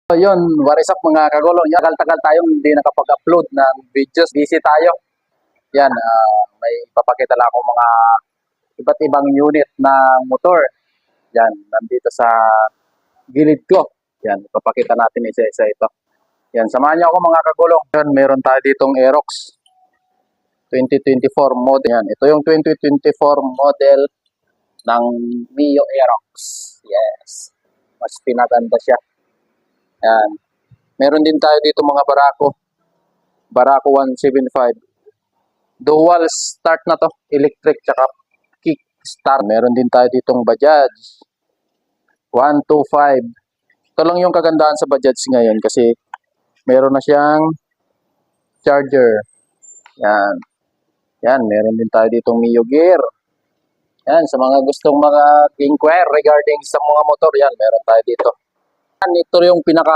So yun, what is up mga kagulong? Yan, tagal-tagal tayong hindi nakapag-upload ng videos. Busy tayo. Yan, may papakita lang ako mga iba't ibang unit ng motor. Yan, nandito sa gilid ko. Yan, papakita natin isa-isa ito. Yan, samahan niyo ako mga kagulong. Yan, meron tayo ditong Aerox 2024 model. Yan, ito yung 2024 model ng Mio Aerox. Yes, mas pinaganda siya. Yan. Meron din tayo dito mga Barako. Barako 175. Dual start na to. Electric tsaka kick start. Meron din tayo ditong Bajaj 125. Ito lang yung kagandahan sa Bajaj ngayon kasi meron na siyang charger. Yan. Yan. Meron din tayo ditong Mio Gear. Yan. Sa mga gustong mga inquire regarding sa mga motor, yan. Meron tayo dito. Ito yung pinaka